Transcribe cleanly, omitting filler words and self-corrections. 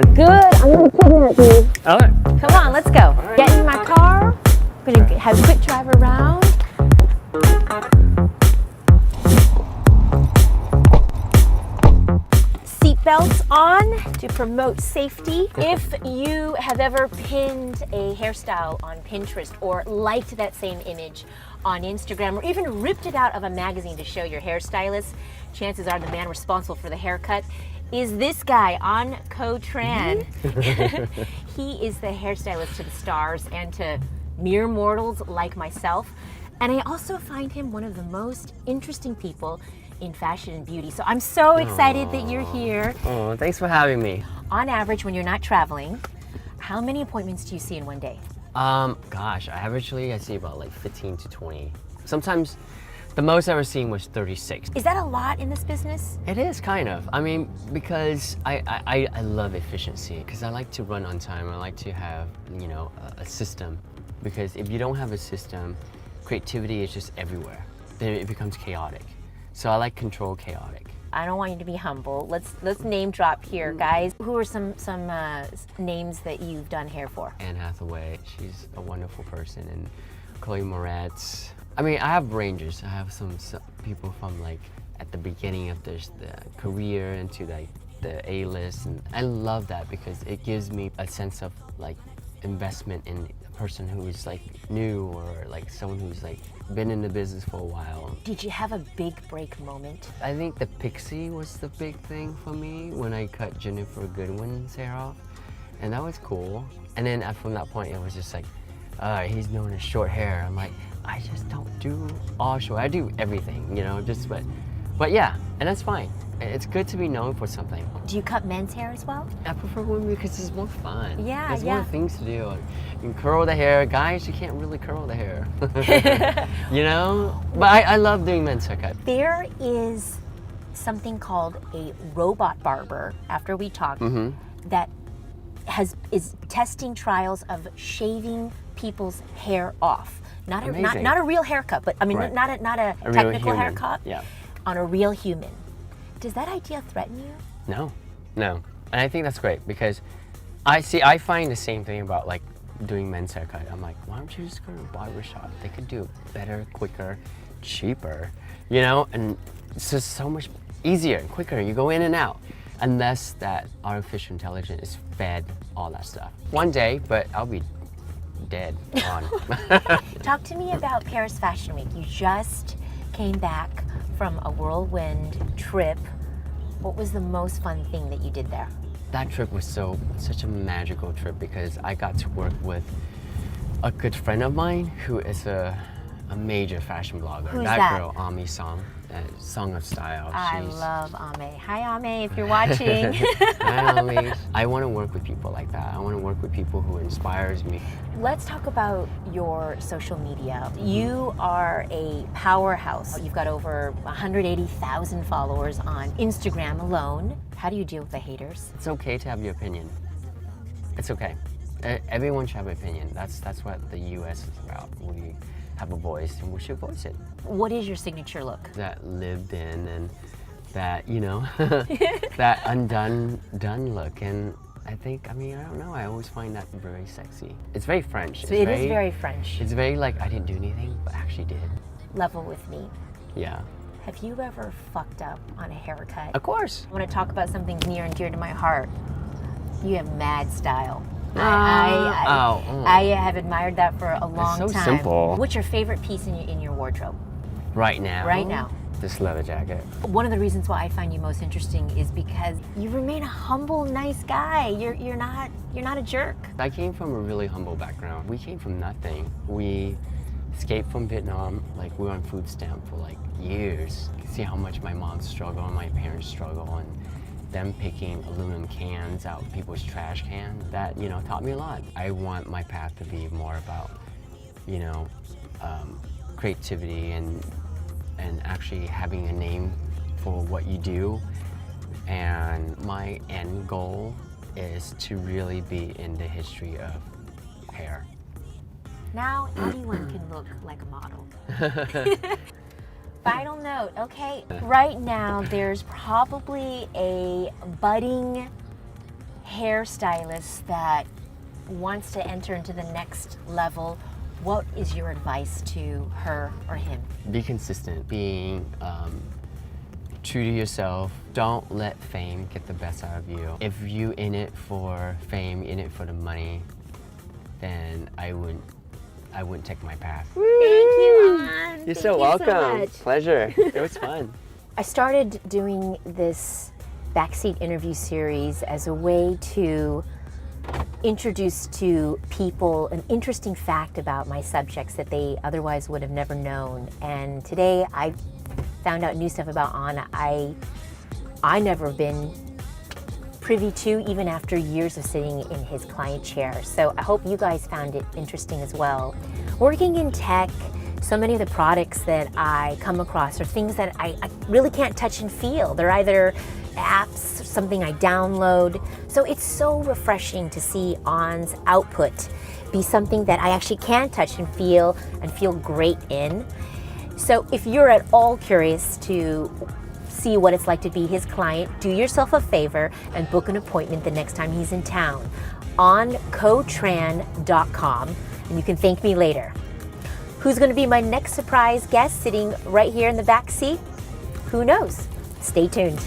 doing? Good. I'm gonna kidnap you. All right. Come on, let's go. Get in my car. I'm gonna have a quick drive around. Seatbelts on to promote safety. If you have ever pinned a hairstyle on Pinterest or liked that same image on Instagram or even ripped it out of a magazine to show your hairstylist, chances are the man responsible for the haircut is this guy, Tran. He is the hairstylist to the stars and to mere mortals like myself. And I also find him one of the most interesting people in fashion and beauty. So I'm so excited that you're here. Oh, thanks for having me. On average, when you're not traveling, how many appointments do you see in one day? Gosh, I see about like 15 to 20. Sometimes the most I've ever seen was 36. Is that a lot in this business? It is kind of. I mean, because I love efficiency because I like to run on time. I like to have, you know, a system, because if you don't have a system, creativity is just everywhere. Then it becomes chaotic. So I like control chaotic. I don't want you to be humble. Let's name drop here, guys. Who are some names that you've done hair for? Anne Hathaway, she's a wonderful person, and Chloe Moretz. I mean, I have ranges. I have some people from like at the beginning of the career into like the A-list, and I love that because it gives me a sense of like investment in a person who is like new or like someone who's like been in the business for a while. Did you have a big break moment? I think the pixie was the big thing for me when I cut Jennifer Goodwin's hair off, and that was cool. And then from that point, it was just like, he's known as short hair. I'm like, I just don't do all short. I do everything, you know, but yeah, and that's fine. It's good to be known for something. Do you cut men's hair as well? I prefer women because it's more fun. Yeah, There's yeah. more things to do. You can curl the hair. Guys, you can't really curl the hair. You know? But I love doing men's haircut. There is something called a robot barber, after we talk, that is testing trials of shaving people's hair off. Not a real haircut, but I mean, Right. not a A real technical human. haircut. Yeah. On a real human. Does that idea threaten you? No. And I think that's great because I find the same thing about like doing men's haircut. I'm like, why don't you just go to a barber shop? They could do it better, quicker, cheaper, you know? And it's just so much easier and quicker. You go in and out. Unless that artificial intelligence is fed all that stuff. One day, but I'll be dead on. Talk to me about Paris Fashion Week. You just came back from a whirlwind trip. What was the most fun thing that you did there? That trip was such a magical trip because I got to work with a good friend of mine who is a major fashion blogger. Who's that? Girl, Ami Song, Song of Style. I love Ame. Hi Ame, if you're watching. Hi Ami. I want to work with people like that. I want to work with people who inspires me. Let's talk about your social media. You are a powerhouse. You've got over 180,000 followers on Instagram alone. How do you deal with the haters? It's okay to have your opinion. It's okay. Everyone should have an opinion. That's what the U.S. is about. We have a voice and we should voice it. What is your signature look? That lived in and that, you know, that done look. And I think, I don't know, I always find that very sexy. It's very French. So it is very French. It's very like, I didn't do anything, but actually did. Level with me. Yeah. Have you ever fucked up on a haircut? Of course. I want to talk about something near and dear to my heart. You have mad style. I have admired that for a long time. It's so simple. What's your favorite piece in your wardrobe? Right now? Right now. This leather jacket. One of the reasons why I find you most interesting is because you remain a humble, nice guy. You're not a jerk. I came from a really humble background. We came from nothing. We escaped from Vietnam. Like, we were on food stamp for like years. You can see how much my mom struggled and my parents struggled, and them picking aluminum cans out of people's trash cans. That, you know, taught me a lot. I want my path to be more about, you know, creativity and actually having a name for what you do. And my end goal is to really be in the history of hair. Now anyone can look like a model. Final note, okay. Right now there's probably a budding hairstylist that wants to enter into the next level, what is your advice to her or him? Be consistent, being true to yourself. Don't let fame get the best out of you. If you in it for fame, in it for the money, then I wouldn't take my path. Thank you, An. You're so welcome. Pleasure. It was fun. I started doing this backseat interview series as a way to introduce to people an interesting fact about my subjects that they otherwise would have never known. And today I found out new stuff about Anna I never been privy to, even after years of sitting in his client chair. So I hope you guys found it interesting as well. Working in tech, so many of the products that I come across are things that I really can't touch and feel. They're either apps, something I download. So it's so refreshing to see An's output be something that I actually can touch and feel great in. So if you're at all curious to see what it's like to be his client, do yourself a favor and book an appointment the next time he's in town on cotran.com, and you can thank me later. Who's going to be my next surprise guest sitting right here in the back seat? Who knows? Stay tuned.